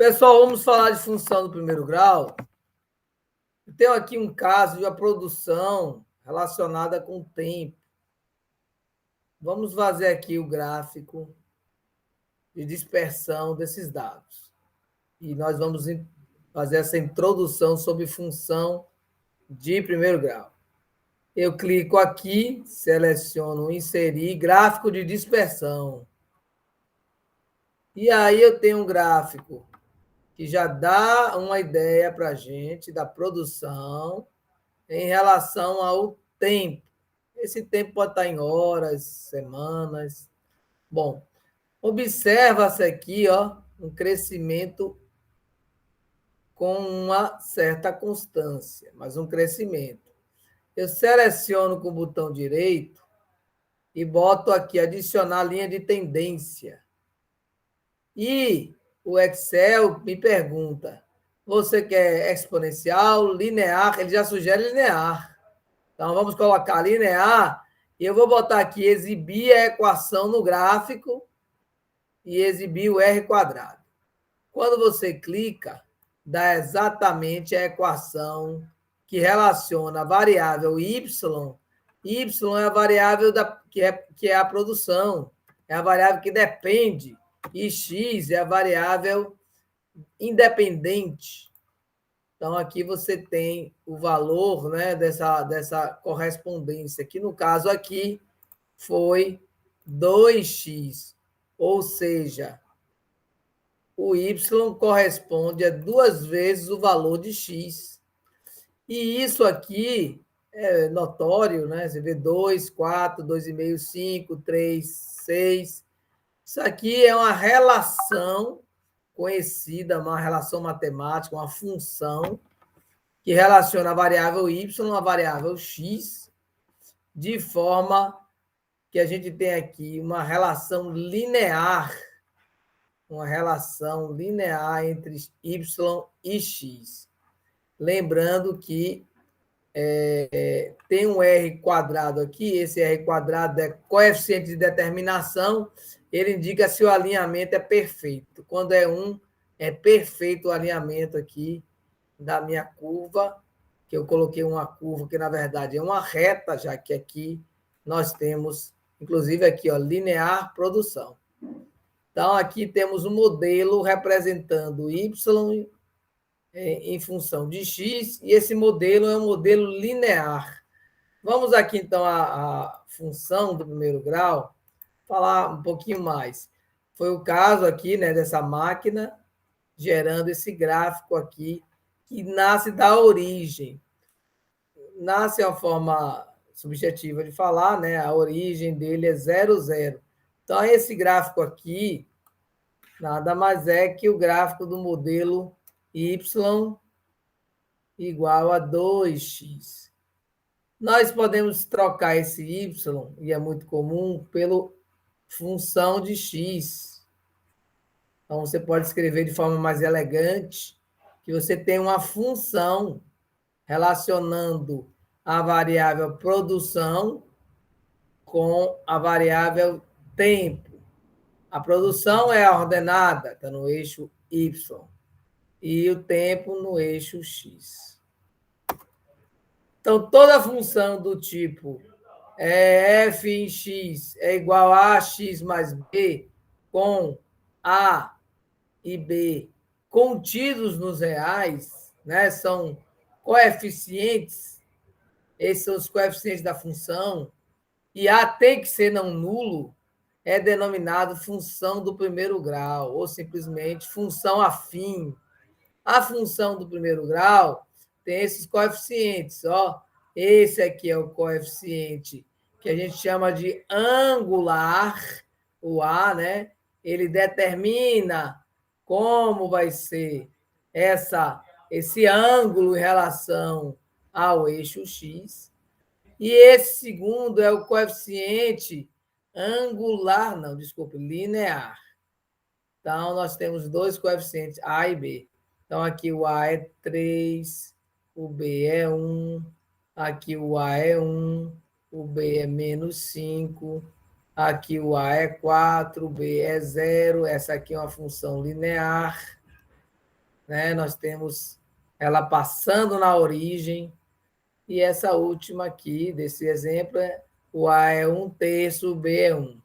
Pessoal, vamos falar de função do primeiro grau. Eu tenho aqui um caso de uma produção relacionada com o tempo. Vamos fazer aqui o gráfico de dispersão desses dados. E nós vamos fazer essa introdução sobre função de primeiro grau. Eu clico aqui, seleciono inserir gráfico de dispersão. E aí eu tenho um gráfico que já dá uma ideia para a gente da produção em relação ao tempo. Esse tempo pode estar em horas, semanas. Bom, observa-se aqui um crescimento com uma certa constância, mas um crescimento. Eu seleciono com o botão direito e boto aqui adicionar linha de tendência. E o Excel me pergunta, você quer exponencial, linear? Ele já sugere linear. Então, vamos colocar linear e eu vou botar aqui exibir a equação no gráfico e exibir o R quadrado. Quando você clica, dá exatamente a equação que relaciona a variável y. Y é a variável que é a produção, é a variável que depende, e x é a variável independente. Então, aqui você tem o valor, né, dessa correspondência, que no caso aqui foi 2x, ou seja, o y corresponde a 2 vezes o valor de x. E isso aqui é notório, né? Você vê 2, 4, 2,5, 5, 3, 6. Isso aqui é uma relação conhecida, uma relação matemática, uma função que relaciona a variável y a variável x, de forma que a gente tem aqui uma relação linear entre y e x. Lembrando que tem um R quadrado aqui, esse R quadrado é coeficiente de determinação, ele indica se o alinhamento é perfeito. Quando é 1, é perfeito o alinhamento aqui da minha curva, que eu coloquei uma curva que, na verdade, é uma reta, já que aqui nós temos, inclusive aqui, linear produção. Então, aqui temos um modelo representando y em função de x, e esse modelo é um modelo linear. Vamos aqui, então, à função do primeiro grau, falar um pouquinho mais. Foi o caso aqui, né, dessa máquina gerando esse gráfico aqui, que nasce da origem. Nasce uma forma subjetiva de falar, né? A origem dele é 0, 0. Então, esse gráfico aqui nada mais é que o gráfico do modelo y igual a 2x. Nós podemos trocar esse y, e é muito comum, pela função de x. Então, você pode escrever de forma mais elegante que você tem uma função relacionando a variável produção com a variável tempo. A produção é a ordenada, está no eixo y, e o tempo no eixo x. Então, toda função do tipo f em x é igual a x mais b, com a e b contidos nos reais, né? São coeficientes, esses são os coeficientes da função, e a tem que ser não nulo, é denominado função do primeiro grau, ou simplesmente função afim. A função do primeiro grau tem esses coeficientes. Esse aqui é o coeficiente que a gente chama de angular, o A, né? Ele determina como vai ser esse ângulo em relação ao eixo x. E esse segundo é o coeficiente angular, não, desculpe, linear. Então, nós temos dois coeficientes, A e B. Então, aqui o A é 3, o B é 1, aqui o A é 1, o B é menos 5, aqui o A é 4, o B é 0, essa aqui é uma função linear. né? Nós temos ela passando na origem, e essa última aqui, desse exemplo, o A é 1/3, o B é 1.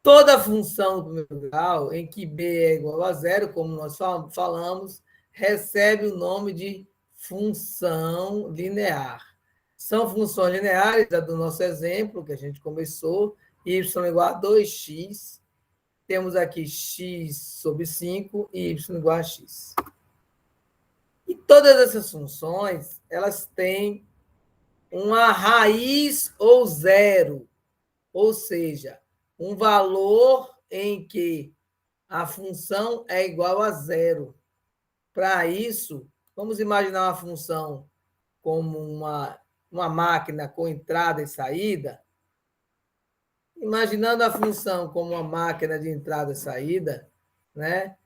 Toda função do primeiro grau em que B é igual a zero, como nós falamos, recebe o nome de função linear. São funções lineares, a do nosso exemplo, que a gente começou, y igual a 2x. Temos aqui x sobre 5 e y igual a x. E todas essas funções, elas têm uma raiz ou zero, ou seja, um valor em que a função é igual a zero. Para isso, vamos imaginar uma função como uma máquina com entrada e saída. Imaginando a função como uma máquina de entrada e saída, né?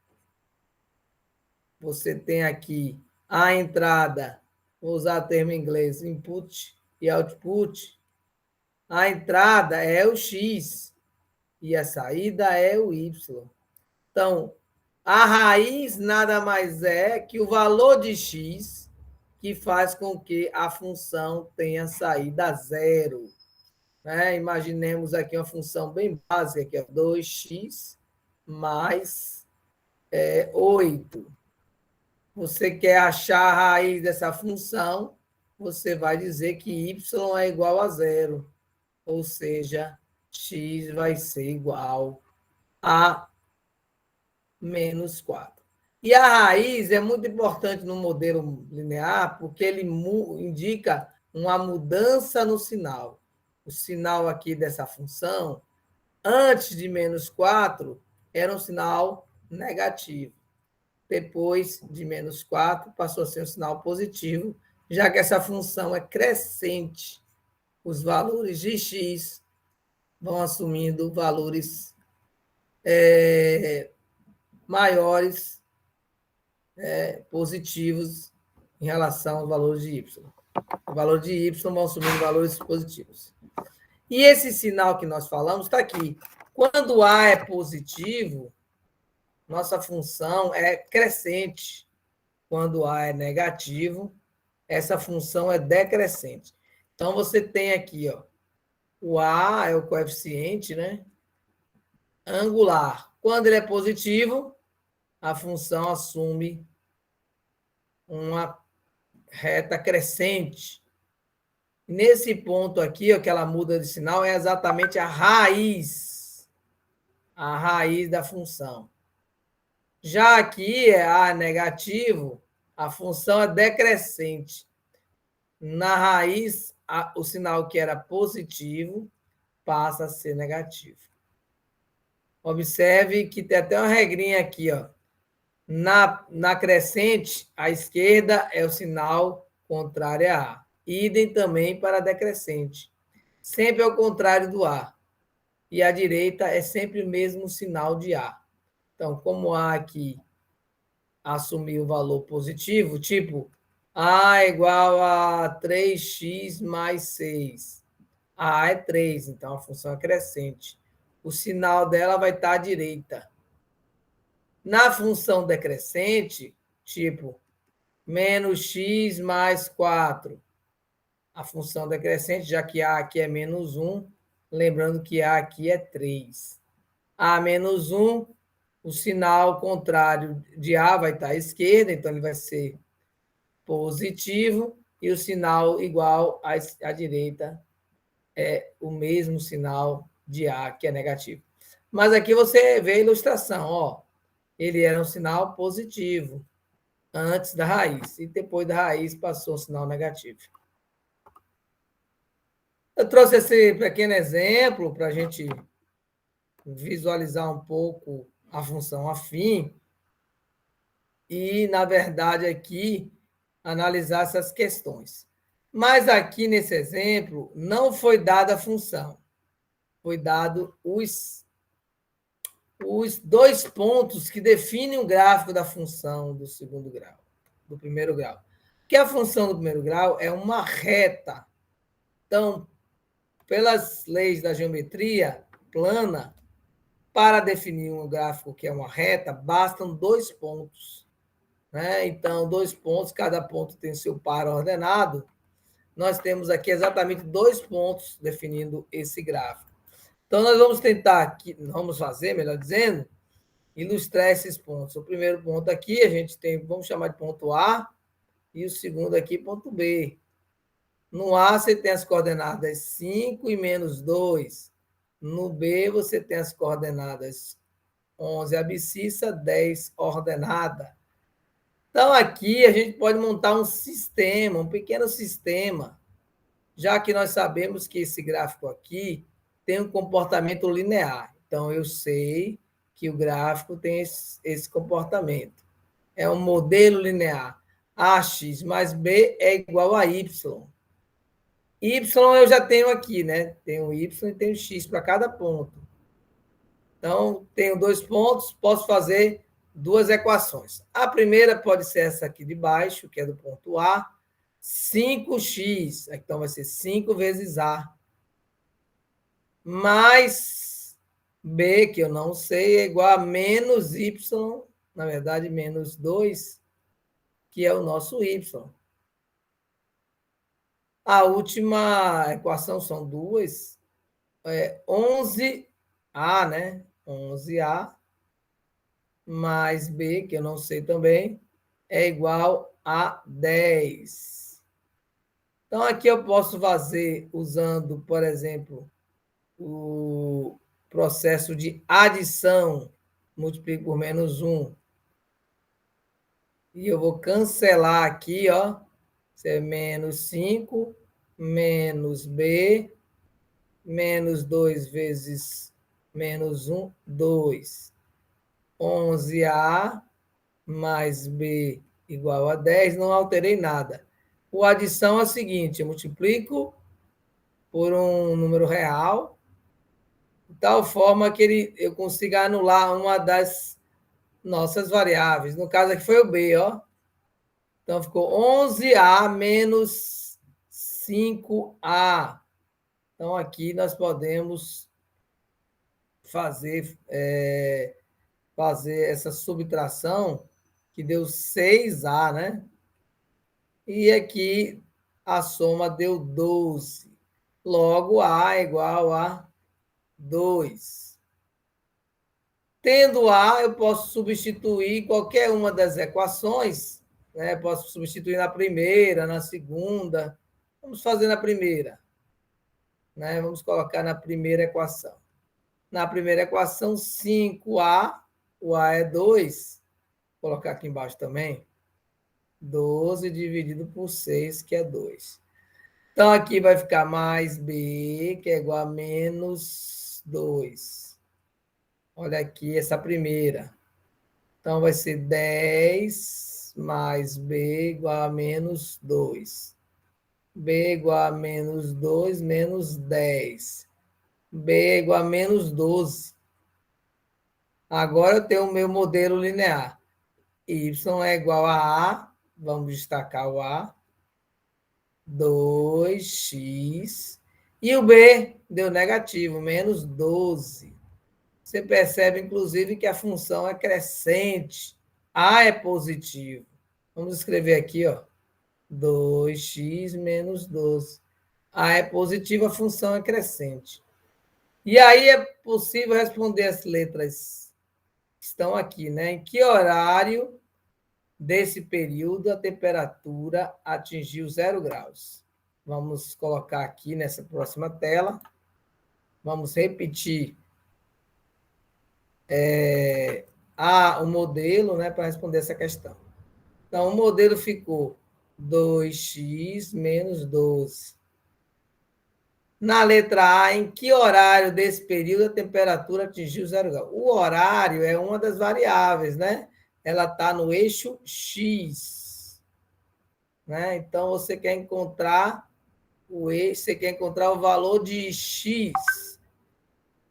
Você tem aqui a entrada, vou usar o termo em inglês, input e output. A entrada é o x e a saída é o y. Então, a raiz nada mais é que o valor de x que faz com que a função tenha saída zero. Né? Imaginemos aqui uma função bem básica, que é 2x mais 8. Você quer achar a raiz dessa função, você vai dizer que y é igual a zero, ou seja, x vai ser igual a menos 4. E a raiz é muito importante no modelo linear, porque ele indica uma mudança no sinal. O sinal aqui dessa função, antes de menos 4, era um sinal negativo. Depois de menos 4, passou a ser um sinal positivo, já que essa função é crescente. Os valores de x vão assumindo valores maiores, positivos, em relação aos valores de y. O valor de y vão assumindo valores positivos. E esse sinal que nós falamos está aqui. Quando A é positivo, nossa função é crescente. Quando A é negativo, essa função é decrescente. Então, você tem aqui, ó, o A é o coeficiente, né, angular. Quando ele é positivo, a função assume uma reta crescente. Nesse ponto aqui, ó, que ela muda de sinal, é exatamente a raiz da função. Já aqui é A negativo, a função é decrescente. Na raiz, o sinal que era positivo passa a ser negativo. Observe que tem até uma regrinha aqui, ó. Na crescente, a esquerda é o sinal contrário a A. Idem também para a decrescente. Sempre ao contrário do A. E a direita é sempre o mesmo sinal de A. Então, como A aqui assumiu o valor positivo, tipo A é igual a 3x mais 6. A é 3, então a função é crescente. O sinal dela vai estar à direita. Na função decrescente, tipo menos x mais 4, a função decrescente, já que A aqui é menos 1, lembrando que A aqui é 3. A menos 1, o sinal contrário de A vai estar à esquerda, então ele vai ser positivo, e o sinal igual à direita é o mesmo sinal de A, que é negativo. Mas aqui você vê a ilustração, ó. Ele era um sinal positivo antes da raiz, e depois da raiz passou um sinal negativo. Eu trouxe esse pequeno exemplo para a gente visualizar um pouco a função afim e, na verdade, aqui analisar essas questões. Mas aqui nesse exemplo não foi dada a função, foi dado os 2 pontos que definem o gráfico da função do segundo grau, do primeiro grau. Que a função do primeiro grau é uma reta. Então, pelas leis da geometria plana, para definir um gráfico que é uma reta, bastam 2 pontos. Né? Então, 2 pontos, cada ponto tem seu par ordenado. Nós temos aqui exatamente 2 pontos definindo esse gráfico. Então, nós vamos tentar aqui, vamos fazer, melhor dizendo, ilustrar esses pontos. O primeiro ponto aqui, a gente tem, vamos chamar de ponto A, e o segundo aqui, ponto B. No A, você tem as coordenadas 5 e menos 2. No B, você tem as coordenadas 11 abscissa, 10 ordenada. Então, aqui a gente pode montar um sistema, um pequeno sistema, já que nós sabemos que esse gráfico aqui tem um comportamento linear. Então, eu sei que o gráfico tem esse comportamento. É um modelo linear. AX mais B é igual a Y. Y eu já tenho aqui, né? Tenho Y e tenho X para cada ponto. Então, tenho 2 pontos, posso fazer 2 equações. A primeira pode ser essa aqui de baixo, que é do ponto A, 5x, então vai ser 5 vezes A, mais B, que eu não sei, é igual a menos Y, na verdade, menos 2, que é o nosso Y. A última equação são 2, 11A, né? 11A mais B, que eu não sei também, é igual a 10. Então, aqui eu posso fazer usando, por exemplo, o processo de adição, multiplico por menos 1. E eu vou cancelar aqui, ó, isso é menos 5, menos B, menos 2 vezes menos 1, 2. 11A mais B igual a 10, não alterei nada. O adição é o seguinte, eu multiplico por um número real, de tal forma que eu consiga anular uma das nossas variáveis. No caso aqui foi o B, ó. Então ficou 11A menos 5A. Então aqui nós podemos fazer essa subtração que deu 6A, né? E aqui a soma deu 12. Logo, A é igual a 2. Tendo A, eu posso substituir qualquer uma das equações, né? Posso substituir na primeira, na segunda. Vamos fazer na primeira. Né? Vamos colocar na primeira equação. Na primeira equação, 5A, o A é 2. Vou colocar aqui embaixo também. 12 dividido por 6, que é 2. Então, aqui vai ficar mais B, que é igual a menos 2. Olha aqui essa primeira. Então, vai ser 10 mais B igual a menos 2. B igual a menos 2 menos 10. B é igual a menos 12. Agora eu tenho o meu modelo linear. Y é igual a A, vamos destacar o A, 2x, e o B deu negativo, menos 12. Você percebe, inclusive, que a função é crescente. A é positivo. Vamos escrever aqui, ó, 2x menos 12. A é positivo, a função é crescente. E aí é possível responder as letras que estão aqui, né? Em que horário desse período a temperatura atingiu 0 graus? Vamos colocar aqui nessa próxima tela. Vamos repetir o modelo, né, para responder essa questão. Então, o modelo ficou 2x menos 12. Na letra A, em que horário desse período a temperatura atingiu 0 graus? O horário é uma das variáveis, né? Ela está no eixo X. Né? Então, você quer encontrar o eixo, você quer encontrar o valor de X.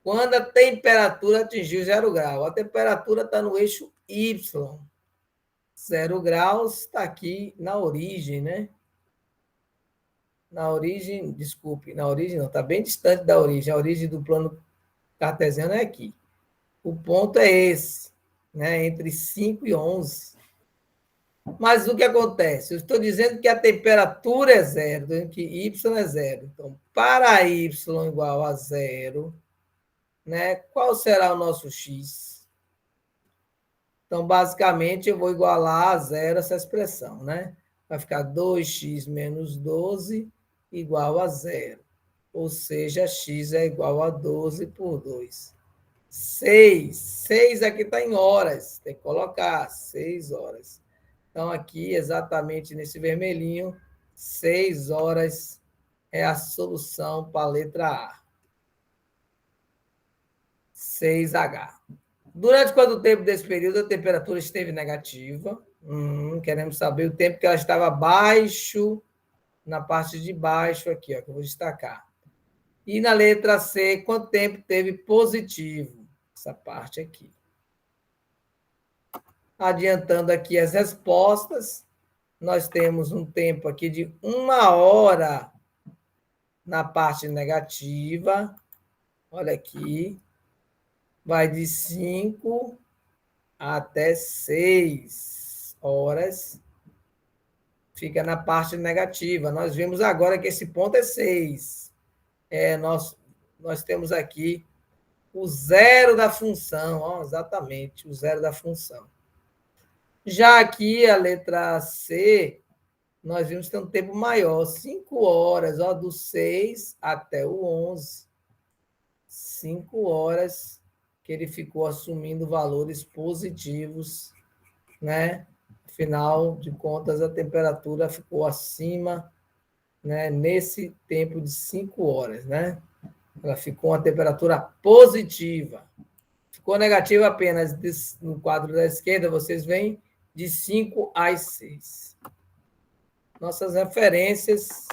Quando a temperatura atingiu 0 graus. A temperatura está no eixo Y. 0 graus está aqui na origem, né? Na origem, desculpe, na origem não, está bem distante da origem. A origem do plano cartesiano é aqui. O ponto é esse, né? Entre 5 e 11. Mas o que acontece? Eu estou dizendo que a temperatura é zero, dizendo que y é zero. Então, para y igual a zero, né? Qual será o nosso x? Então, basicamente, eu vou igualar a zero essa expressão, né? Vai ficar 2x menos 12 igual a zero. Ou seja, x é igual a 12 por 2. 6. 6 aqui está em horas. Tem que colocar 6 horas. Então, aqui, exatamente nesse vermelhinho, 6 horas é a solução para a letra A. 6H. Durante quanto tempo desse período a temperatura esteve negativa? Queremos saber o tempo que ela estava abaixo, na parte de baixo aqui, ó, que eu vou destacar. E na letra C, quanto tempo teve positivo? Essa parte aqui. Adiantando aqui as respostas, nós temos um tempo aqui de 1 hora na parte negativa. Olha aqui. Vai de 5 até 6 horas. Fica na parte negativa. Nós vimos agora que esse ponto é 6. Nós temos aqui o zero da função. Ó, exatamente, o zero da função. Já aqui, a letra C, nós vimos que tem um tempo maior, 5 horas, ó, do 6 até o 11. 5 horas que ele ficou assumindo valores positivos, né? Afinal de contas, a temperatura ficou acima, né? Nesse tempo de 5 horas, né? Ela ficou uma temperatura positiva. Ficou negativa apenas no quadro da esquerda, vocês veem, de 5 às 6. Nossas referências